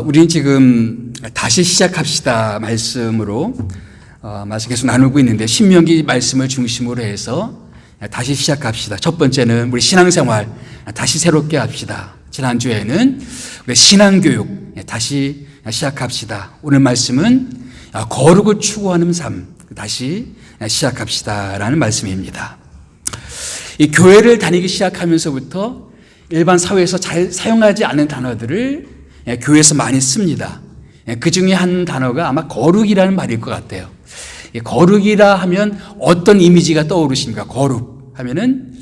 우리는 지금 다시 시작합시다 말씀으로 말씀 계속 나누고 있는데, 신명기 말씀을 중심으로 해서 다시 시작합시다. 첫 번째는 우리 신앙생활 다시 새롭게 합시다. 지난주에는 우리 신앙교육 다시 시작합시다. 오늘 말씀은 거룩을 추구하는 삶 다시 시작합시다 라는 말씀입니다. 이 교회를 다니기 시작하면서부터 일반 사회에서 잘 사용하지 않는 단어들을 교회에서 많이 씁니다. 그 중에 한 단어가 아마 거룩이라는 말일 것 같아요. 거룩이라 하면 어떤 이미지가 떠오르십니까? 거룩 하면은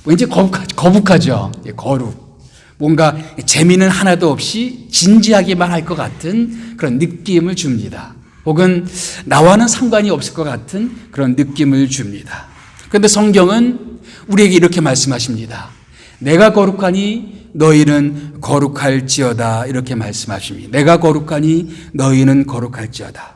왠지 거북하죠. 거룩. 뭔가 재미는 하나도 없이 진지하게만 할 것 같은 그런 느낌을 줍니다. 혹은 나와는 상관이 없을 것 같은 그런 느낌을 줍니다. 그런데 성경은 우리에게 이렇게 말씀하십니다. 내가 거룩하니 너희는 거룩할지어다, 이렇게 말씀하십니다. 내가 거룩하니 너희는 거룩할지어다.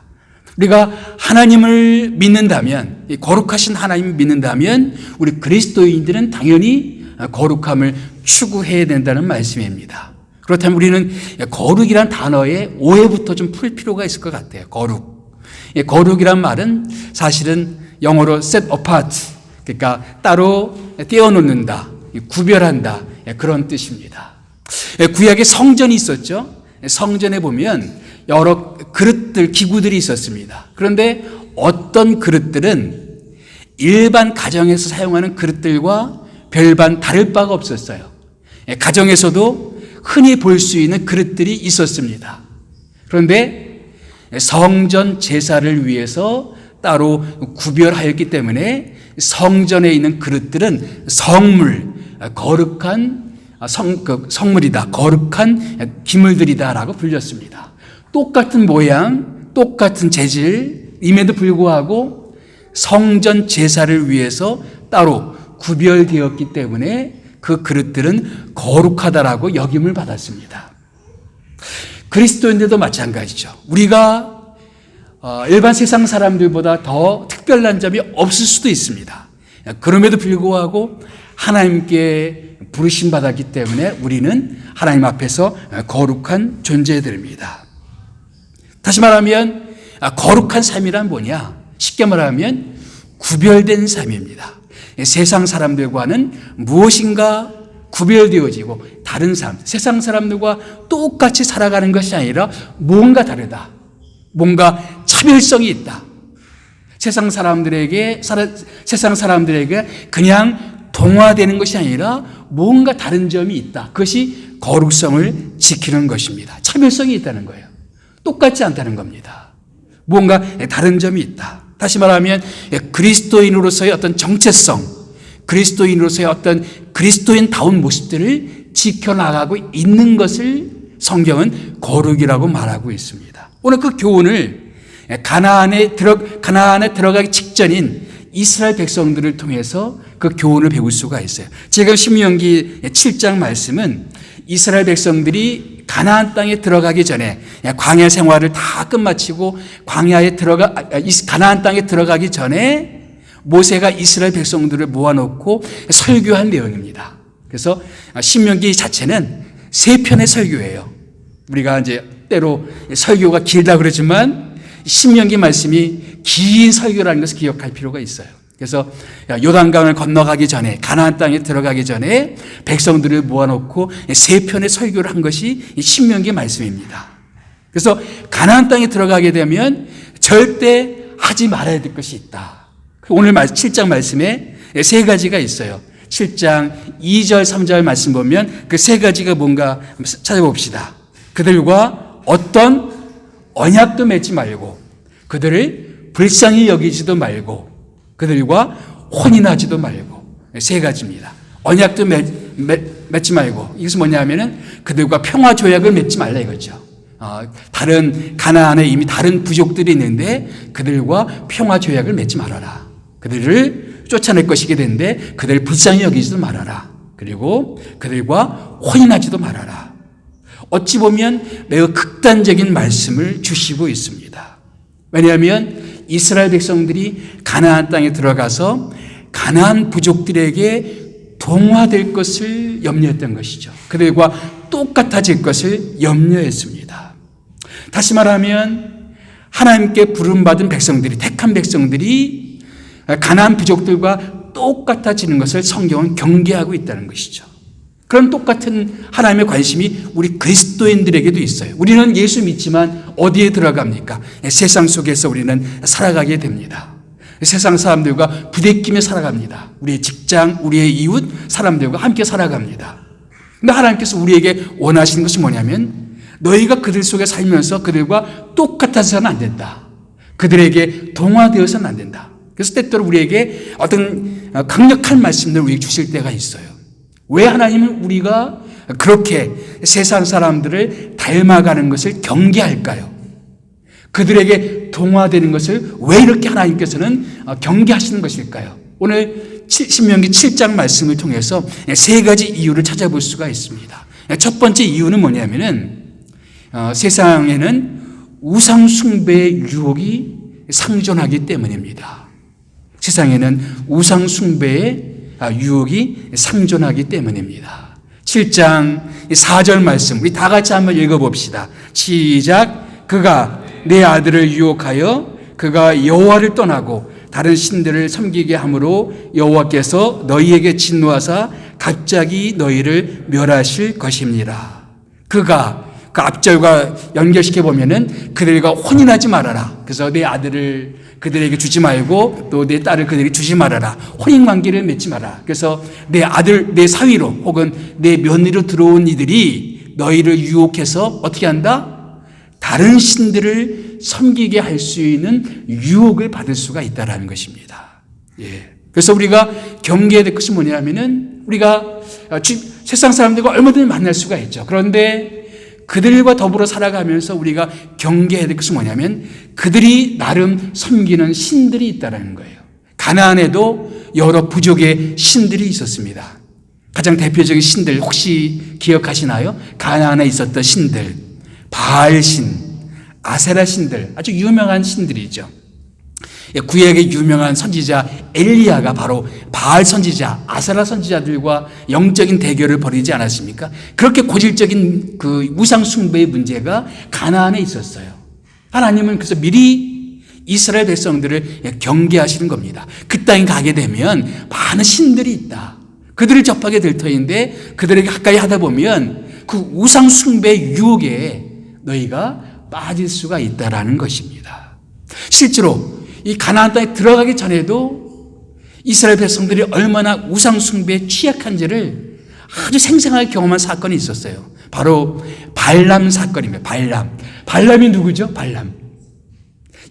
우리가 하나님을 믿는다면, 거룩하신 하나님을 믿는다면 우리 그리스도인들은 당연히 거룩함을 추구해야 된다는 말씀입니다. 그렇다면 우리는 거룩이란 단어의 오해부터 좀 풀 필요가 있을 것 같아요. 거룩이란 말은 사실은 영어로 set apart, 그러니까 따로 떼어놓는다, 구별한다, 그런 뜻입니다. 구약에 성전이 있었죠. 성전에 보면 여러 그릇들, 기구들이 있었습니다. 그런데 어떤 그릇들은 일반 가정에서 사용하는 그릇들과 별반 다를 바가 없었어요. 가정에서도 흔히 볼 수 있는 그릇들이 있었습니다. 그런데 성전 제사를 위해서 따로 구별하였기 때문에 성전에 있는 그릇들은 성물, 거룩한 성물이다, 거룩한 기물들이다라고 불렸습니다. 똑같은 모양, 똑같은 재질임에도 불구하고 성전 제사를 위해서 따로 구별되었기 때문에 그 그릇들은 거룩하다라고 역임을 받았습니다. 그리스도인들도 마찬가지죠. 우리가 일반 세상 사람들보다 더 특별한 점이 없을 수도 있습니다. 그럼에도 불구하고 하나님께 부르심 받았기 때문에 우리는 하나님 앞에서 거룩한 존재들입니다. 다시 말하면 거룩한 삶이란 뭐냐? 쉽게 말하면 구별된 삶입니다. 세상 사람들과는 무엇인가 구별되어지고 다른 삶, 세상 사람들과 똑같이 살아가는 것이 아니라 뭔가 다르다, 뭔가 차별성이 있다. 세상 사람들에게 그냥 동화되는 것이 아니라 뭔가 다른 점이 있다. 그것이 거룩성을 지키는 것입니다. 차별성이 있다는 거예요. 똑같지 않다는 겁니다. 뭔가 다른 점이 있다. 다시 말하면 그리스도인으로서의 어떤 정체성, 그리스도인으로서의 어떤 그리스도인다운 모습들을 지켜나가고 있는 것을 성경은 거룩이라고 말하고 있습니다. 오늘 그 교훈을 가나안에 들어가기 직전인 이스라엘 백성들을 통해서 그 교훈을 배울 수가 있어요. 지금 신명기 7장 말씀은 이스라엘 백성들이 가나안 땅에 들어가기 전에, 광야 생활을 다 끝마치고 가나안 땅에 들어가기 전에 모세가 이스라엘 백성들을 모아놓고 설교한 내용입니다. 그래서 신명기 자체는 3편의 설교예요. 우리가 이제 때로 설교가 길다 그러지만 신명기 말씀이 긴 설교라는 것을 기억할 필요가 있어요. 그래서 요단강을 건너가기 전에, 가나안 땅에 들어가기 전에 백성들을 모아놓고 3편의 설교를 한 것이 신명기 말씀입니다. 그래서 가나안 땅에 들어가게 되면 절대 하지 말아야 될 것이 있다. 오늘 7장 말씀에 3가지가 있어요. 7장 2절 3절 말씀 보면 그 3가지가 뭔가 찾아봅시다. 그들과 어떤 언약도 맺지 말고, 그들을 불쌍히 여기지도 말고, 그들과 혼인하지도 말고. 3가지입니다. 언약도 맺지 말고, 이것은 뭐냐면은 그들과 평화 조약을 맺지 말라 이거죠. 다른 가나안에 이미 다른 부족들이 있는데 그들과 평화 조약을 맺지 말아라. 그들을 쫓아낼 것이게 되는데 그들을 불쌍히 여기지도 말아라. 그리고 그들과 혼인하지도 말아라. 어찌 보면 매우 극단적인 말씀을 주시고 있습니다. 왜냐하면 이스라엘 백성들이 가나안 땅에 들어가서 가나안 부족들에게 동화될 것을 염려했던 것이죠. 그들과 똑같아질 것을 염려했습니다. 다시 말하면 하나님께 부름받은 백성들이, 택한 백성들이 가나안 부족들과 똑같아지는 것을 성경은 경계하고 있다는 것이죠. 그런 똑같은 하나님의 관심이 우리 그리스도인들에게도 있어요. 우리는 예수 믿지만 어디에 들어갑니까? 세상 속에서 우리는 살아가게 됩니다. 세상 사람들과 부대끼며 살아갑니다. 우리의 직장, 우리의 이웃 사람들과 함께 살아갑니다. 근데 하나님께서 우리에게 원하시는 것이 뭐냐면 너희가 그들 속에 살면서 그들과 똑같아서는 안 된다. 그들에게 동화되어서는 안 된다. 그래서 때때로 우리에게 어떤 강력한 말씀들을 우리에게 주실 때가 있어요. 왜 하나님은 우리가 그렇게 세상 사람들을 닮아가는 것을 경계할까요? 그들에게 동화되는 것을 왜 이렇게 하나님께서는 경계하시는 것일까요? 오늘 신명기 7장 말씀을 통해서 세 가지 이유를 찾아볼 수가 있습니다. 첫 번째 이유는 뭐냐면은 세상에는 우상 숭배의 유혹이 상존하기 때문입니다. 세상에는 우상 숭배의 유혹이 상존하기 때문입니다. 7장 4절 말씀 우리 다 같이 한번 읽어봅시다. 시작. 그가 내 아들을 유혹하여 그가 여호와를 떠나고 다른 신들을 섬기게 함으로 여호와께서 너희에게 진노하사 갑자기 너희를 멸하실 것입니다. 그가 그 앞절과 연결시켜 보면은 그들과 혼인하지 말아라. 그래서 내 아들을 그들에게 주지 말고 또 내 딸을 그들에게 주지 말아라. 혼인 관계를 맺지 마라. 그래서 내 아들, 내 사위로 혹은 내 며느리로 들어온 이들이 너희를 유혹해서 어떻게 한다? 다른 신들을 섬기게 할 수 있는 유혹을 받을 수가 있다라는 것입니다. 예. 그래서 우리가 경계해야 될 것이 뭐냐면은 우리가 세상 사람들과 얼마든지 만날 수가 있죠. 그런데 그들과 더불어 살아가면서 우리가 경계해야 될 것이 뭐냐면 그들이 나름 섬기는 신들이 있다는 거예요. 가나안에도 여러 부족의 신들이 있었습니다. 가장 대표적인 신들 혹시 기억하시나요? 가나안에 있었던 신들, 바알신, 아세라 신들, 아주 유명한 신들이죠. 구약의 유명한 선지자 엘리야가 바로 바알 선지자, 아세라 선지자들과 영적인 대결을 벌이지 않았습니까? 그렇게 고질적인 그 우상 숭배의 문제가 가나안에 있었어요. 하나님은 그래서 미리 이스라엘 백성들을 경계하시는 겁니다. 그 땅에 가게 되면 많은 신들이 있다. 그들을 접하게 될 터인데 그들에게 가까이 하다 보면 그 우상 숭배의 유혹에 너희가 빠질 수가 있다라는 것입니다. 실제로 이 가나안 땅에 들어가기 전에도 이스라엘 백성들이 얼마나 우상 숭배에 취약한지를 아주 생생하게 경험한 사건이 있었어요. 바로 발람 사건입니다. 발람이 누구죠? 발람.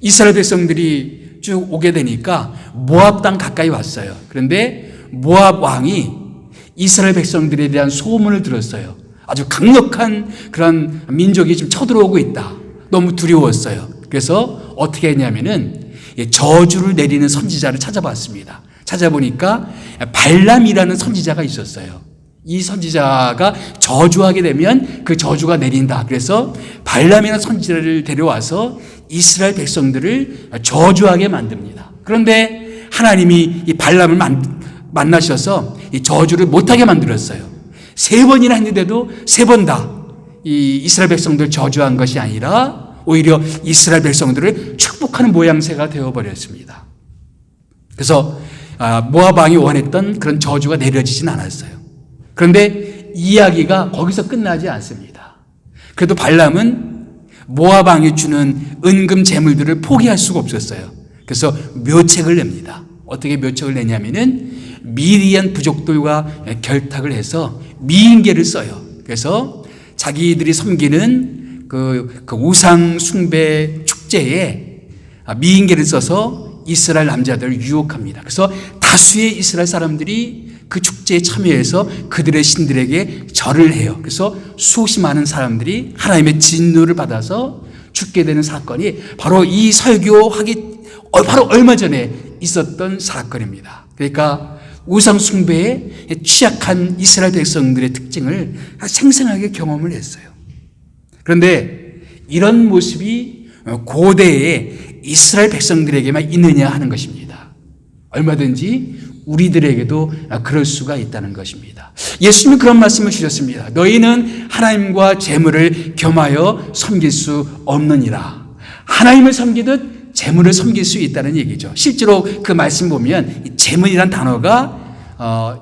이스라엘 백성들이 쭉 오게 되니까 모압 땅 가까이 왔어요. 그런데 모압 왕이 이스라엘 백성들에 대한 소문을 들었어요. 아주 강력한 그런 민족이 지금 쳐들어오고 있다. 너무 두려웠어요. 그래서 어떻게 했냐면은 저주를 내리는 선지자를 찾아봤습니다. 찾아보니까 발람이라는 선지자가 있었어요. 이 선지자가 저주하게 되면 그 저주가 내린다. 그래서 발람이라는 선지자를 데려와서 이스라엘 백성들을 저주하게 만듭니다. 그런데 하나님이 이 발람을 만나셔서 이 저주를 못하게 만들었어요. 3번이나 했는데도 3번 다 이 이스라엘 백성들 저주한 것이 아니라 오히려 이스라엘 백성들을 축복하는 모양새가 되어버렸습니다. 그래서 모압 왕이 원했던 그런 저주가 내려지진 않았어요. 그런데 이야기가 거기서 끝나지 않습니다. 그래도 발람은 모압 왕이 주는 은금 재물들을 포기할 수가 없었어요. 그래서 묘책을 냅니다. 어떻게 묘책을 내냐면은 미디안 부족들과 결탁을 해서 미인계를 써요. 그래서 자기들이 섬기는 그 우상 숭배 축제에 미인계를 써서 이스라엘 남자들을 유혹합니다. 그래서 다수의 이스라엘 사람들이 그 축제에 참여해서 그들의 신들에게 절을 해요. 그래서 수없이 많은 사람들이 하나님의 진노를 받아서 죽게 되는 사건이 바로 이 설교하기 바로 얼마 전에 있었던 사건입니다. 그러니까 우상 숭배에 취약한 이스라엘 백성들의 특징을 생생하게 경험을 했어요. 그런데 이런 모습이 고대의 이스라엘 백성들에게만 있느냐 하는 것입니다. 얼마든지 우리들에게도 그럴 수가 있다는 것입니다. 예수님은 그런 말씀을 주셨습니다. 너희는 하나님과 재물을 겸하여 섬길 수 없느니라. 하나님을 섬기듯 재물을 섬길 수 있다는 얘기죠. 실제로 그 말씀 보면 재물이란 단어가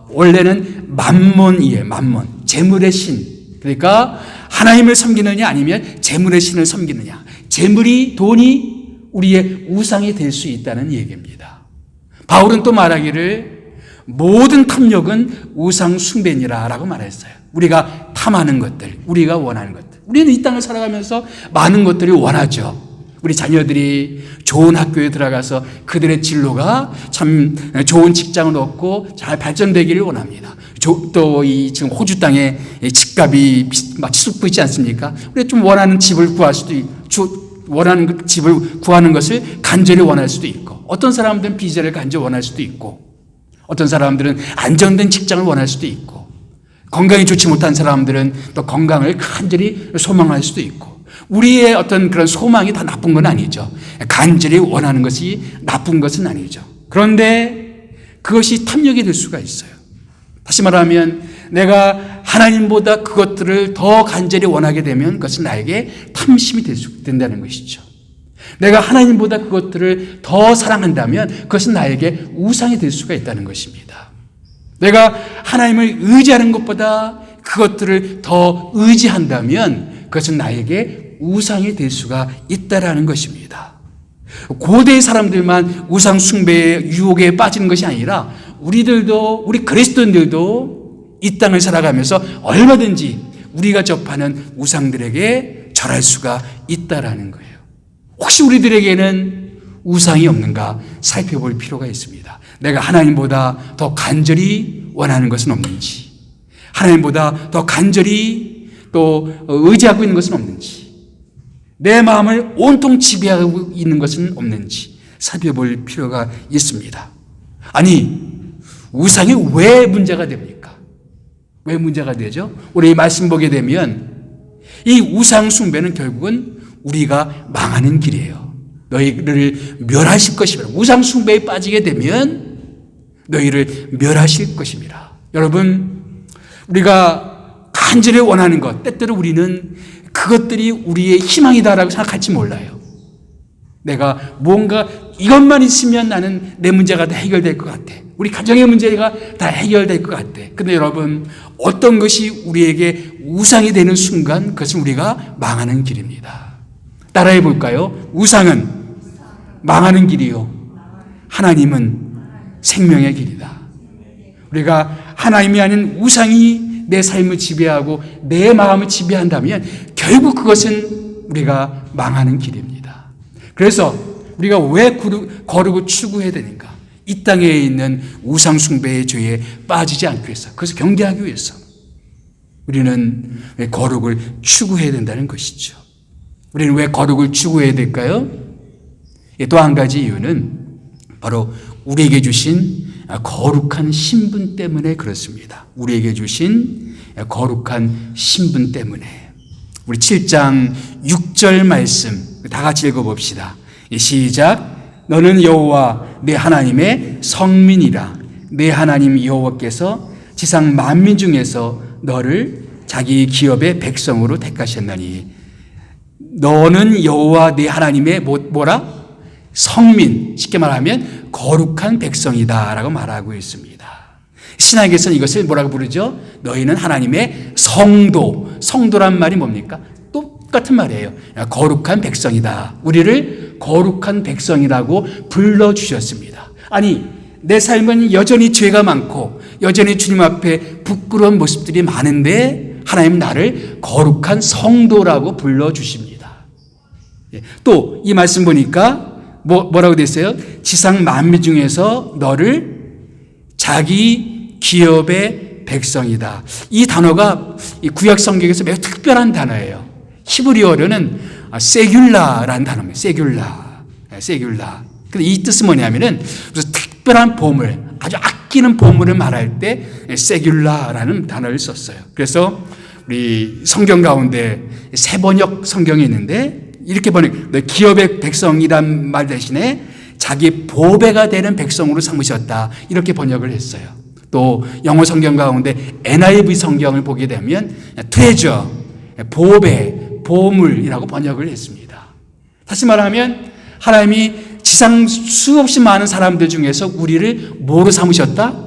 원래는 만몬이에요. 만몬. 재물의 신. 그러니까 하나님을 섬기느냐 아니면 재물의 신을 섬기느냐. 재물이, 돈이 우리의 우상이 될 수 있다는 얘기입니다. 바울은 또 말하기를 모든 탐욕은 우상 숭배니라 라고 말했어요. 우리가 탐하는 것들, 우리가 원하는 것들. 우리는 이 땅을 살아가면서 많은 것들이 원하죠. 우리 자녀들이 좋은 학교에 들어가서 그들의 진로가 참 좋은 직장을 얻고 잘 발전되기를 원합니다. 또 이 지금 호주 땅에 집값이 막 치솟고 있지 않습니까? 우리 좀 원하는 집을 구할 수도 있고, 원하는 집을 구하는 것을 간절히 원할 수도 있고, 어떤 사람들은 비자를 간절히 원할 수도 있고, 어떤 사람들은 안정된 직장을 원할 수도 있고, 건강이 좋지 못한 사람들은 또 건강을 간절히 소망할 수도 있고, 우리의 어떤 그런 소망이 다 나쁜 건 아니죠. 간절히 원하는 것이 나쁜 것은 아니죠. 그런데 그것이 탐욕이 될 수가 있어요. 다시 말하면 내가 하나님보다 그것들을 더 간절히 원하게 되면 그것은 나에게 탐심이 된다는 것이죠. 내가 하나님보다 그것들을 더 사랑한다면 그것은 나에게 우상이 될 수가 있다는 것입니다. 내가 하나님을 의지하는 것보다 그것들을 더 의지한다면 그것은 나에게 우상이 될 수가 있다라는 것입니다. 고대의 사람들만 우상 숭배의 유혹에 빠지는 것이 아니라 우리들도, 우리 그리스도인들도 이 땅을 살아가면서 얼마든지 우리가 접하는 우상들에게 절할 수가 있다라는 거예요. 혹시 우리들에게는 우상이 없는가 살펴볼 필요가 있습니다. 내가 하나님보다 더 간절히 원하는 것은 없는지, 하나님보다 더 간절히 또 의지하고 있는 것은 없는지, 내 마음을 온통 지배하고 있는 것은 없는지 살펴볼 필요가 있습니다. 아니, 우상이 왜 문제가 됩니까? 왜 문제가 되죠? 우리 이 말씀 보게 되면 이 우상 숭배는 결국은 우리가 망하는 길이에요. 너희를 멸하실 것입니다. 우상 숭배에 빠지게 되면 너희를 멸하실 것입니다. 여러분, 우리가 간절히 원하는 것, 때때로 우리는 그것들이 우리의 희망이다라고 생각할지 몰라요. 내가 뭔가 이것만 있으면 나는 내 문제가 다 해결될 것 같아. 우리 가정의 문제가 다 해결될 것 같아. 근데 여러분, 어떤 것이 우리에게 우상이 되는 순간 그것은 우리가 망하는 길입니다. 따라해 볼까요? 우상은 망하는 길이요, 하나님은 생명의 길이다. 우리가 하나님이 아닌 우상이 내 삶을 지배하고 내 마음을 지배한다면 결국 그것은 우리가 망하는 길입니다. 그래서 우리가 왜 거룩을 추구해야 되는가? 이 땅에 있는 우상 숭배의 죄에 빠지지 않기 위해서, 그것을 경계하기 위해서 우리는 왜 거룩을 추구해야 된다는 것이죠. 우리는 왜 거룩을 추구해야 될까요? 또 한 가지 이유는 바로 우리에게 주신 거룩한 신분 때문에 그렇습니다. 우리에게 주신 거룩한 신분 때문에. 우리 7장 6절 말씀 다 같이 읽어봅시다. 시작. 너는 여호와 내 하나님의 성민이라. 내 하나님 여호와께서 지상 만민 중에서 너를 자기 기업의 백성으로 택하셨나니. 너는 여호와 내 하나님의 뭐라? 성민. 쉽게 말하면 거룩한 백성이다라고 말하고 있습니다. 신약에서는 이것을 뭐라고 부르죠? 너희는 하나님의 성도. 성도란 말이 뭡니까? 똑같은 말이에요. 거룩한 백성이다. 우리를 거룩한 백성이라고 불러주셨습니다. 아니, 내 삶은 여전히 죄가 많고 여전히 주님 앞에 부끄러운 모습들이 많은데 하나님은 나를 거룩한 성도라고 불러주십니다. 또 이 말씀 보니까 뭐라고 됐어요? 지상 만민 중에서 너를 자기 기업의 백성이다. 이 단어가 이 구약 성경에서 매우 특별한 단어예요. 히브리어로는 세귤라라는 단어입니다. 세귤라. 근데 이 뜻은 뭐냐면은 무슨 특별한 보물, 아주 아끼는 보물을 말할 때 세귤라라는 단어를 썼어요. 그래서 우리 성경 가운데 세 번역 성경이 있는데 이렇게 번역, 기업의 백성이란 말 대신에 자기 보배가 되는 백성으로 삼으셨다. 이렇게 번역을 했어요. 또 영어 성경 가운데 NIV 성경을 보게 되면 트레저, 보배, 보물이라고 번역을 했습니다. 다시 말하면 하나님이 지상 수없이 많은 사람들 중에서 우리를 뭐로 삼으셨다?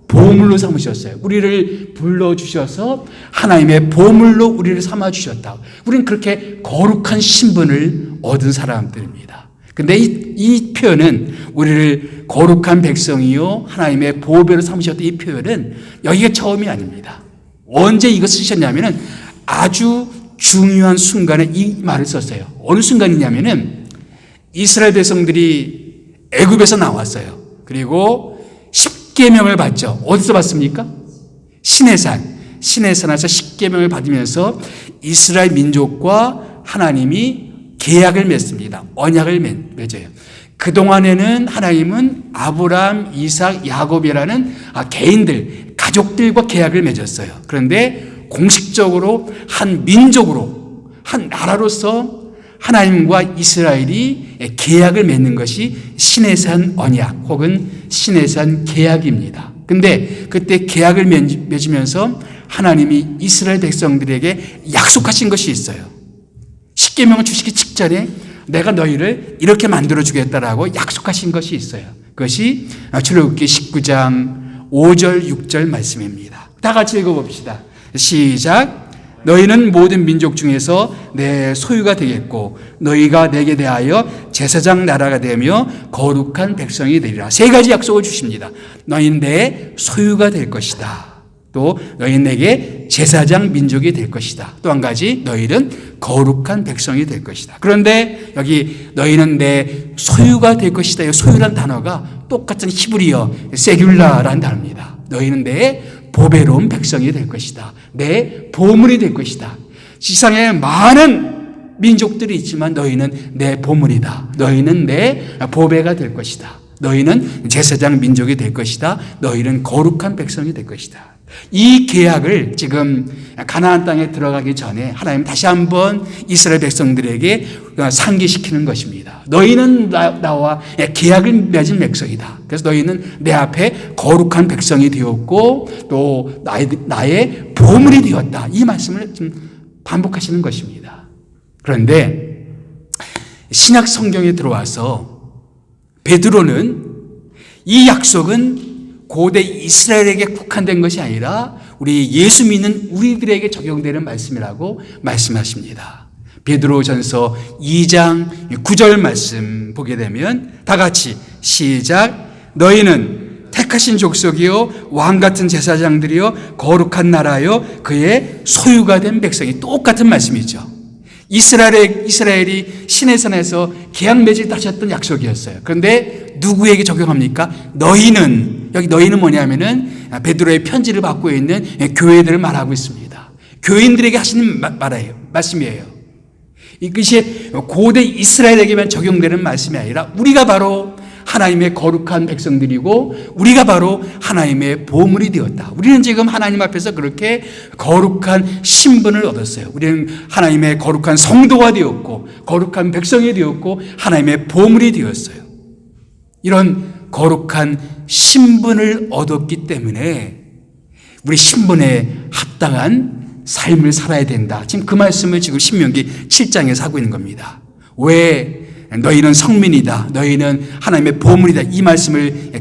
보물로 삼으셨어요. 우리를 불러주셔서 하나님의 보물로 우리를 삼아주셨다. 우리는 그렇게 거룩한 신분을 얻은 사람들입니다. 근데 이 표현은 우리를 거룩한 백성이요 하나님의 보배로 삼으셨다, 이 표현은 여기가 처음이 아닙니다. 언제 이거 쓰셨냐면은 아주 중요한 순간에 이 말을 썼어요. 어느 순간이냐면은 이스라엘 백성들이 애굽에서 나왔어요. 그리고 십계명을 받죠. 어디서 받습니까? 시내산에서 십계명을 받으면서 이스라엘 민족과 하나님이 계약을 맺습니다. 언약을 맺어요. 그동안에는 하나님은 아브라함, 이삭, 야곱이라는 개인들, 가족들과 계약을 맺었어요. 그런데 공식적으로 한 민족으로, 한 나라로서 하나님과 이스라엘이 계약을 맺는 것이 시내산 언약 혹은 시내산 계약입니다. 근데 그때 계약을 맺으면서 하나님이 이스라엘 백성들에게 약속하신 것이 있어요. 십계명을 주시기 직전에 내가 너희를 이렇게 만들어 주겠다라고 약속하신 것이 있어요. 그것이 출애굽기 19장 5절 6절 말씀입니다. 다 같이 읽어봅시다. 시작. 너희는 모든 민족 중에서 내 소유가 되겠고 너희가 내게 대하여 제사장 나라가 되며 거룩한 백성이 되리라. 세 가지 약속을 주십니다. 너희는 내 소유가 될 것이다. 또 너희는 내게 제사장 민족이 될 것이다. 또 한 가지, 너희는 거룩한 백성이 될 것이다. 그런데 여기 너희는 내 소유가 될 것이다. 이 소유란 단어가 똑같은 히브리어 세귤라라는 단어입니다. 너희는 내 보배로운 백성이 될 것이다. 내 보물이 될 것이다. 지상에 많은 민족들이 있지만 너희는 내 보물이다. 너희는 내 보배가 될 것이다. 너희는 제사장 민족이 될 것이다. 너희는 거룩한 백성이 될 것이다. 이 계약을 지금 가나안 땅에 들어가기 전에 하나님 다시 한번 이스라엘 백성들에게 상기시키는 것입니다. 너희는 나와 계약을 맺은 백성이다. 그래서 너희는 내 앞에 거룩한 백성이 되었고 또 나의 보물이 되었다. 이 말씀을 좀 반복하시는 것입니다. 그런데 신약 성경에 들어와서 베드로는 이 약속은 고대 이스라엘에게 국한된 것이 아니라 우리 예수 믿는 우리들에게 적용되는 말씀이라고 말씀하십니다. 베드로전서 2장 9절 말씀 보게 되면 다 같이 시작. 너희는 택하신 족속이요 왕 같은 제사장들이요 거룩한 나라요 그의 소유가 된 백성이, 똑같은 말씀이죠. 이스라엘이 시내산에서 계약 맺을 하셨던 약속이었어요. 그런데 누구에게 적용합니까? 너희는, 여기 너희는 뭐냐면은 베드로의 편지를 받고 있는 교회들을 말하고 있습니다. 교인들에게 하시는 말씀이에요. 이것이 고대 이스라엘에게만 적용되는 말씀이 아니라 우리가 바로 하나님의 거룩한 백성들이고 우리가 바로 하나님의 보물이 되었다. 우리는 지금 하나님 앞에서 그렇게 거룩한 신분을 얻었어요. 우리는 하나님의 거룩한 성도가 되었고 거룩한 백성이 되었고 하나님의 보물이 되었어요. 이런 거룩한 신분을 얻었기 때문에 우리 신분에 합당한 삶을 살아야 된다. 지금 그 말씀을 지금 신명기 7장에서 하고 있는 겁니다. 왜 너희는 성민이다. 너희는 하나님의 보물이다. 이 말씀을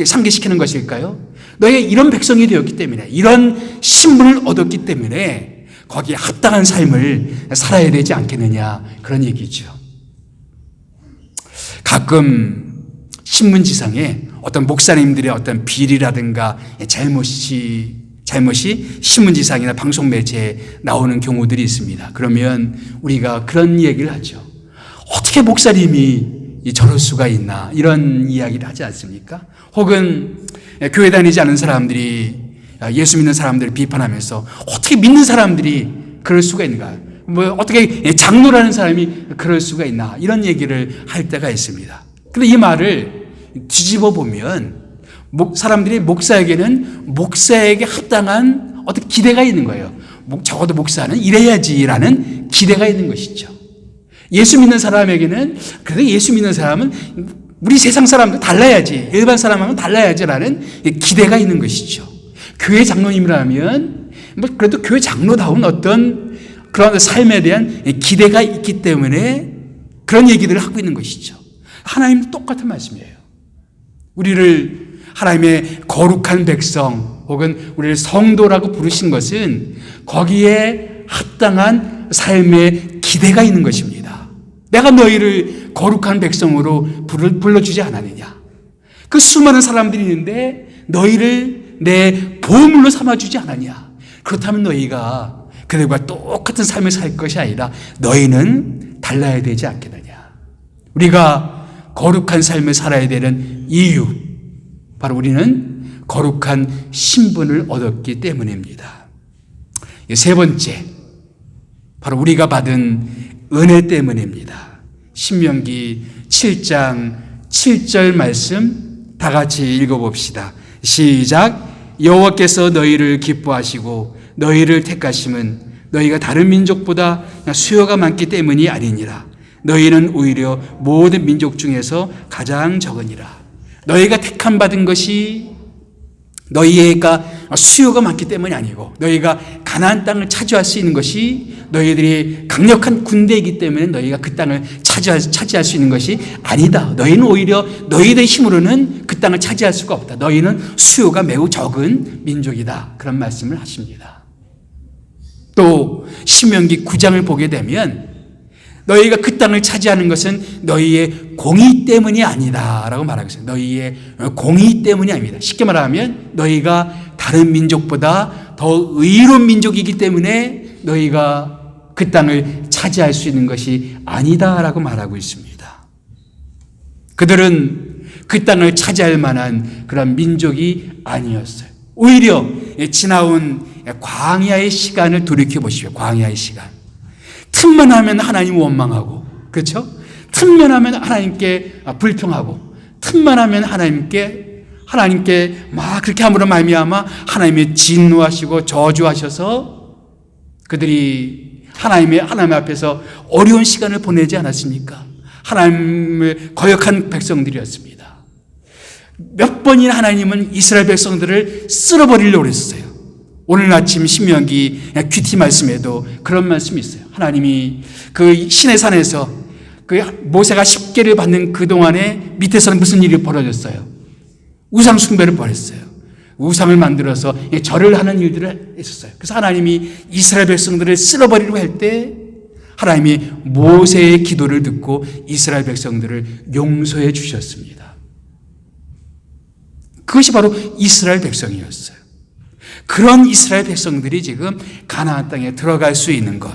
상기시키는 것일까요? 너희가 이런 백성이 되었기 때문에, 이런 신분을 얻었기 때문에 거기에 합당한 삶을 살아야 되지 않겠느냐, 그런 얘기죠. 가끔 신문지상에 어떤 목사님들의 어떤 비리라든가 잘못이 신문지상이나 방송매체에 나오는 경우들이 있습니다. 그러면 우리가 그런 얘기를 하죠. 어떻게 목사님이 저럴 수가 있나, 이런 이야기를 하지 않습니까? 혹은 교회 다니지 않은 사람들이 예수 믿는 사람들을 비판하면서 어떻게 믿는 사람들이 그럴 수가 있는가, 어떻게 장로라는 사람이 그럴 수가 있나, 이런 얘기를 할 때가 있습니다. 근데 이 말을 뒤집어 보면 사람들이 목사에게 합당한 어떤 기대가 있는 거예요. 적어도 목사는 이래야지라는 기대가 있는 것이죠. 예수 믿는 사람에게는, 그래도 예수 믿는 사람은 우리 세상 사람도 달라야지, 일반 사람하고는 달라야지라는 기대가 있는 것이죠. 교회 장로님이라면 그래도 교회 장로다운 어떤 그런 삶에 대한 기대가 있기 때문에 그런 얘기들을 하고 있는 것이죠. 하나님도 똑같은 말씀이에요. 우리를 하나님의 거룩한 백성 혹은 우리를 성도라고 부르신 것은 거기에 합당한 삶의 기대가 있는 것입니다. 내가 너희를 거룩한 백성으로 불러주지 않았느냐. 그 수많은 사람들이 있는데 너희를 내 보물로 삼아주지 않았냐. 그렇다면 너희가 그들과 똑같은 삶을 살 것이 아니라 너희는 달라야 되지 않겠느냐. 우리가 거룩한 삶을 살아야 되는 이유, 바로 우리는 거룩한 신분을 얻었기 때문입니다. 세 번째, 바로 우리가 받은 은혜 때문입니다. 신명기 7장 7절 말씀 다 같이 읽어봅시다. 시작. 여호와께서 너희를 기뻐하시고 너희를 택하심은 너희가 다른 민족보다 수요가 많기 때문이 아니니라. 너희는 오히려 모든 민족 중에서 가장 적으니라. 너희가 택함 받은 것이 너희가 수요가 많기 때문이 아니고 너희가 가나안 땅을 차지할 수 있는 것이 너희들이 강력한 군대이기 때문에 너희가 그 땅을 차지할 수 있는 것이 아니다. 너희는 오히려 너희들의 힘으로는 그 땅을 차지할 수가 없다. 너희는 수요가 매우 적은 민족이다. 그런 말씀을 하십니다. 또 신명기 9장을 보게 되면 너희가 그 땅을 차지하는 것은 너희의 공의 때문이 아니다 라고 말하고 있어요. 너희의 공의 때문이 아닙니다. 쉽게 말하면 너희가 다른 민족보다 더 의로운 민족이기 때문에 너희가 그 땅을 차지할 수 있는 것이 아니다 라고 말하고 있습니다. 그들은 그 땅을 차지할 만한 그런 민족이 아니었어요. 오히려 지나온 광야의 시간을 돌이켜 보십시오. 광야의 시간. 틈만 하면 하나님 원망하고, 그렇죠? 틈만 하면 하나님께 불평하고, 틈만 하면 하나님께 막 그렇게 함으로 말미암아 하나님의 진노하시고 저주하셔서 그들이 하나님 앞에서 어려운 시간을 보내지 않았습니까? 하나님을 거역한 백성들이었습니다. 몇 번이나 하나님은 이스라엘 백성들을 쓸어버리려고 했어요. 오늘 아침 신명기 귀티 말씀에도 그런 말씀이 있어요. 하나님이 그 시내산에서 그 모세가 십계를 받는 그동안에 밑에서는 무슨 일이 벌어졌어요? 우상 숭배를 벌였어요. 우상을 만들어서 절을 하는 일들을 했었어요. 그래서 하나님이 이스라엘 백성들을 쓸어버리려고 할 때 하나님이 모세의 기도를 듣고 이스라엘 백성들을 용서해 주셨습니다. 그것이 바로 이스라엘 백성이었어요. 그런 이스라엘 백성들이 지금 가나안 땅에 들어갈 수 있는 것,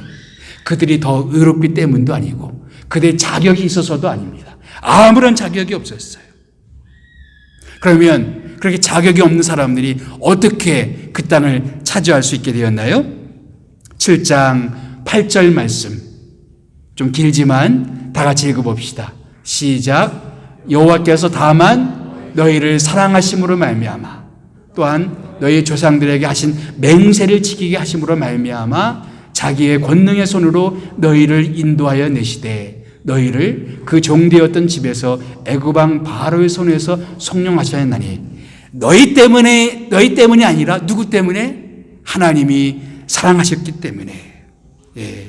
그들이 더 의롭기 때문도 아니고 그들의 자격이 있어서도 아닙니다. 아무런 자격이 없었어요. 그러면 그렇게 자격이 없는 사람들이 어떻게 그 땅을 차지할 수 있게 되었나요? 7장 8절 말씀 좀 길지만 다 같이 읽어봅시다. 시작. 여호와께서 다만 너희를 사랑하심으로 말미암아 또한 너희 조상들에게 하신 맹세를 지키게 하심으로 말미암아 자기의 권능의 손으로 너희를 인도하여 내시되 너희를 그 종되었던 집에서 애굽 왕 바로의 손에서 성령하셨나니 너희 때문이 아니라 누구 때문에? 하나님이 사랑하셨기 때문에. 예.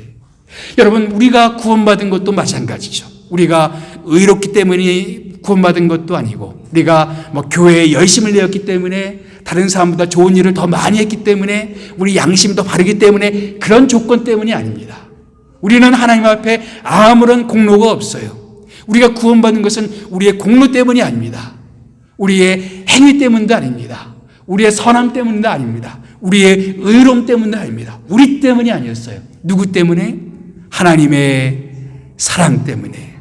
여러분, 우리가 구원받은 것도 마찬가지죠. 우리가 의롭기 때문에 구원받은 것도 아니고 우리가 교회에 열심을 내었기 때문에 다른 사람보다 좋은 일을 더 많이 했기 때문에 우리 양심이 더 바르기 때문에 그런 조건 때문이 아닙니다. 우리는 하나님 앞에 아무런 공로가 없어요. 우리가 구원받는 것은 우리의 공로 때문이 아닙니다. 우리의 행위 때문도 아닙니다. 우리의 선함 때문도 아닙니다. 우리의 의로움 때문도 아닙니다. 우리 때문이 아니었어요. 누구 때문에? 하나님의 사랑 때문에.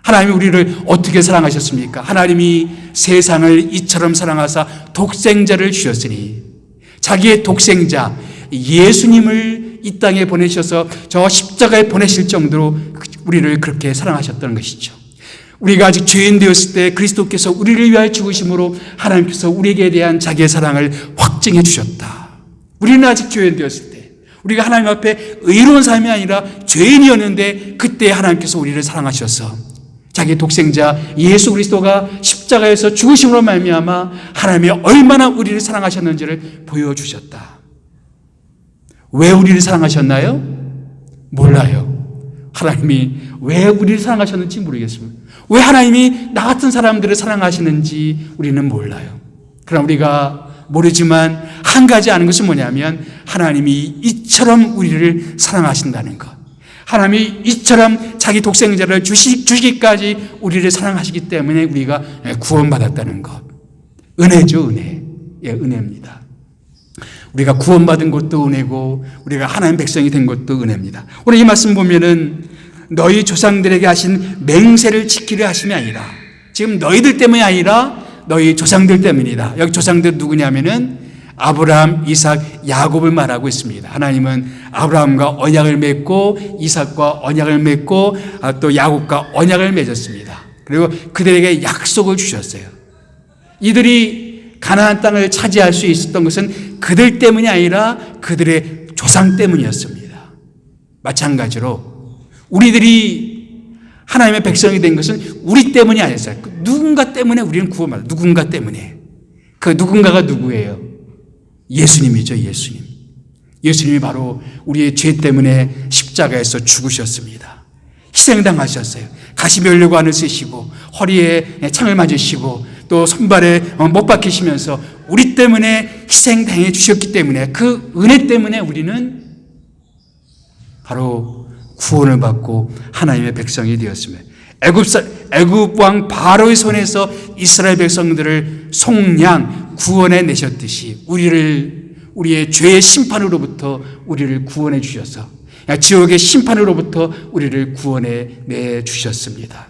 하나님이 우리를 어떻게 사랑하셨습니까? 하나님이 세상을 이처럼 사랑하사 독생자를 주셨으니 자기의 독생자 예수님을 이 땅에 보내셔서 저 십자가에 보내실 정도로 우리를 그렇게 사랑하셨다는 것이죠. 우리가 아직 죄인 되었을 때 그리스도께서 우리를 위하여 죽으심으로 하나님께서 우리에게 대한 자기의 사랑을 확증해 주셨다. 우리는 아직 죄인 되었을 때 우리가 하나님 앞에 의로운 삶이 아니라 죄인이었는데 그때 하나님께서 우리를 사랑하셔서 자기 독생자 예수 그리스도가 십자가에서 죽으심으로 말미암아 하나님이 얼마나 우리를 사랑하셨는지를 보여주셨다. 왜 우리를 사랑하셨나요? 몰라요. 하나님이 왜 우리를 사랑하셨는지 모르겠습니다. 왜 하나님이 나 같은 사람들을 사랑하시는지 우리는 몰라요. 그러나 우리가 모르지만 한 가지 아는 것은 뭐냐면 하나님이 이처럼 우리를 사랑하신다는 것. 하나님이 이처럼 자기 독생자를 주시기까지 우리를 사랑하시기 때문에 우리가 구원받았다는 것. 은혜죠, 은혜. 예, 은혜입니다. 우리가 구원받은 것도 은혜고 우리가 하나님 백성이 된 것도 은혜입니다. 오늘 이 말씀 보면은 너희 조상들에게 하신 맹세를 지키려 하심이 아니라, 지금 너희들 때문이 아니라 너희 조상들 때문이다. 여기 조상들 누구냐면은 아브라함, 이삭, 야곱을 말하고 있습니다. 하나님은 아브라함과 언약을 맺고 이삭과 언약을 맺고 또 야곱과 언약을 맺었습니다. 그리고 그들에게 약속을 주셨어요. 이들이 가나안 땅을 차지할 수 있었던 것은 그들 때문이 아니라 그들의 조상 때문이었습니다. 마찬가지로 우리들이 하나님의 백성이 된 것은 우리 때문이 아니었어요. 누군가 때문에 우리는 구원받았어요. 누군가 때문에. 그 누군가가 누구예요? 예수님이죠. 예수님. 예수님이 바로 우리의 죄 때문에 십자가에서 죽으셨습니다. 희생당하셨어요. 가시면류관을 쓰시고 허리에 창을 맞으시고 또 손발에 못 박히시면서 우리 때문에 희생당해 주셨기 때문에 그 은혜 때문에 우리는 바로 구원을 받고 하나님의 백성이 되었습니다. 애굽 왕 바로의 손에서 이스라엘 백성들을 속량 구원해 내셨듯이 우리의 죄의 심판으로부터 우리를 구원해 주셔서 지옥의 심판으로부터 우리를 구원해 내 주셨습니다.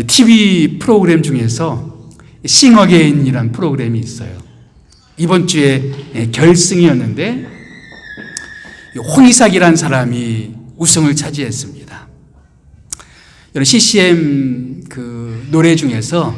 TV 프로그램 중에서 싱어게인이라는 프로그램이 있어요. 이번 주에 결승이었는데 홍이삭이라는 사람이 우승을 차지했습니다. 여러분 CCM 그 노래 중에서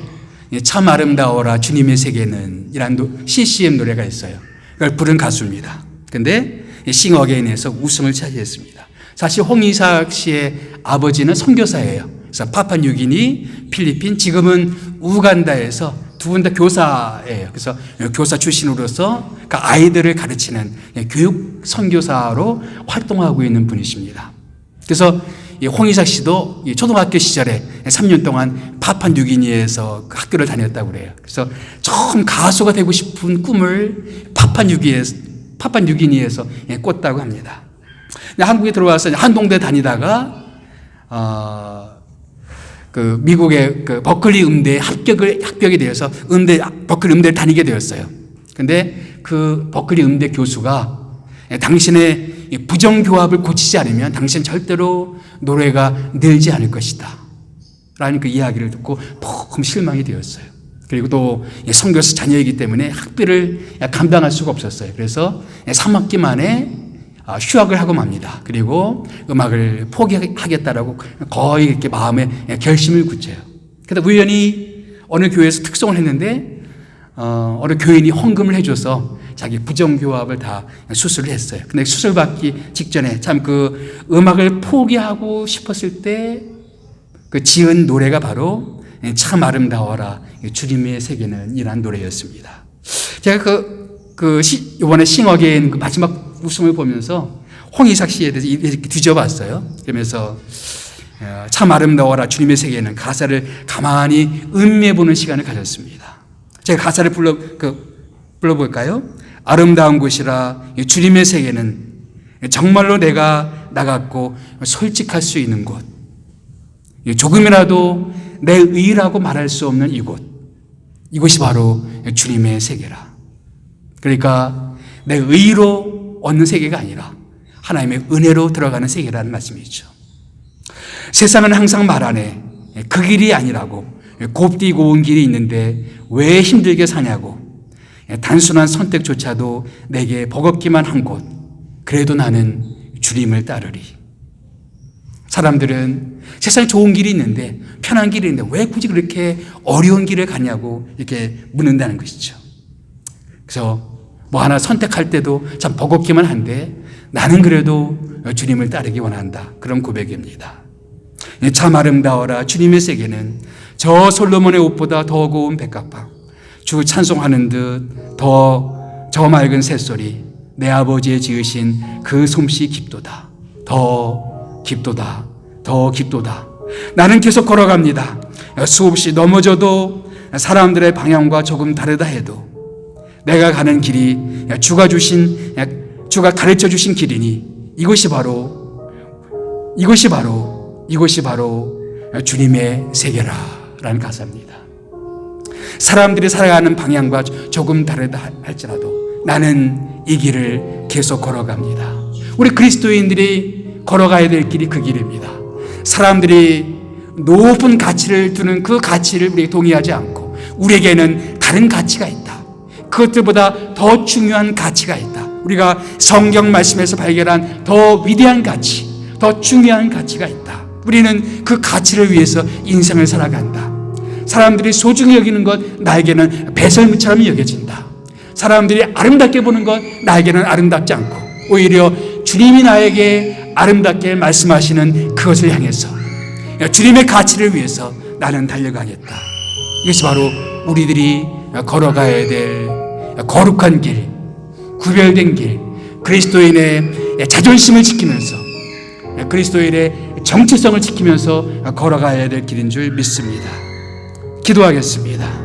참 아름다워라 주님의 세계는 이라는 CCM 노래가 있어요. 그걸 부른 가수입니다. 근데 싱어게인에서 우승을 차지했습니다. 사실 홍이삭 씨의 아버지는 선교사예요. 그래서 파푸아뉴기니, 필리핀, 지금은 우간다에서 두 분 다 교사예요. 그래서 교사 출신으로서 그 아이들을 가르치는 교육 선교사로 활동하고 있는 분이십니다. 그래서 홍이삭 씨도 초등학교 시절에 3년 동안 파푸아뉴기니에서 학교를 다녔다고 그래요. 그래서 처음 가수가 되고 싶은 꿈을 파푸아뉴기니에서 꿨다고 합니다. 한국에 들어와서 한동대 다니다가 그 미국의 그 버클리 음대에 합격이 되어서 버클리 음대를 다니게 되었어요. 근데 그 버클리 음대 교수가 당신의 부정교합을 고치지 않으면 당신 절대로 노래가 늘지 않을 것이다 라는 그 이야기를 듣고 너무 실망이 되었어요. 그리고 또 선교사 자녀이기 때문에 학비를 감당할 수가 없었어요. 그래서 3학기 만에 휴학을 하고 맙니다. 그리고 음악을 포기하겠다라고 거의 이렇게 마음에 결심을 굳혀요. 그래서 우연히 어느 교회에서 특송을 했는데 어느 교인이 헌금을 해줘서 자기 부정교합을 다 수술을 했어요. 근데 수술 받기 직전에 참 그 음악을 포기하고 싶었을 때 그 지은 노래가 바로 참 아름다워라 주님의 세계는 이란 노래였습니다. 제가 이번에 싱어게인 그 마지막 우승을 보면서 홍이삭 씨에 대해서 이렇게 뒤져봤어요. 그러면서 참 아름다워라 주님의 세계는 가사를 가만히 음미해보는 시간을 가졌습니다. 제가 가사를 불러볼까요? 아름다운 곳이라 주님의 세계는 정말로 내가 나갔고 솔직할 수 있는 곳, 조금이라도 내 의라고 말할 수 없는 이곳이 바로 주님의 세계라. 그러니까 내 의로 얻는 세계가 아니라 하나님의 은혜로 들어가는 세계라는 말씀이죠. 세상은 항상 말하네. 그 길이 아니라고. 곱디 고운 길이 있는데 왜 힘들게 사냐고. 단순한 선택조차도 내게 버겁기만 한 곳. 그래도 나는 주님을 따르리. 사람들은 세상에 좋은 길이 있는데 편한 길이 있는데 왜 굳이 그렇게 어려운 길을 가냐고 이렇게 묻는다는 것이죠. 그래서 뭐 하나 선택할 때도 참 버겁기만 한데 나는 그래도 주님을 따르기 원한다. 그런 고백입니다. 참 아름다워라 주님의 세계는 저 솔로몬의 옷보다 더 고운 백합화. 주 찬송하는 듯 더 맑은 새소리. 내 아버지의 지으신 그 솜씨 깊도다. 더 깊도다. 더 깊도다. 나는 계속 걸어갑니다. 수없이 넘어져도 사람들의 방향과 조금 다르다 해도 내가 가는 길이 주가 가르쳐 주신 길이니 이것이 바로 주님의 세계라라는 가사입니다. 사람들이 살아가는 방향과 조금 다르다 할지라도 나는 이 길을 계속 걸어갑니다. 우리 그리스도인들이 걸어가야 될 길이 그 길입니다. 사람들이 높은 가치를 두는 그 가치를 우리에게 동의하지 않고 우리에게는 다른 가치가 있다. 그것들보다 더 중요한 가치가 있다. 우리가 성경 말씀에서 발견한 더 위대한 가치, 더 중요한 가치가 있다. 우리는 그 가치를 위해서 인생을 살아간다. 사람들이 소중히 여기는 것 나에게는 배설물처럼 여겨진다. 사람들이 아름답게 보는 것 나에게는 아름답지 않고 오히려 주님이 나에게 아름답게 말씀하시는 그것을 향해서 주님의 가치를 위해서 나는 달려가겠다. 이것이 바로 우리들이 걸어가야 될 거룩한 길, 구별된 길, 그리스도인의 자존심을 지키면서 그리스도인의 정체성을 지키면서 걸어가야 될 길인 줄 믿습니다. 기도하겠습니다.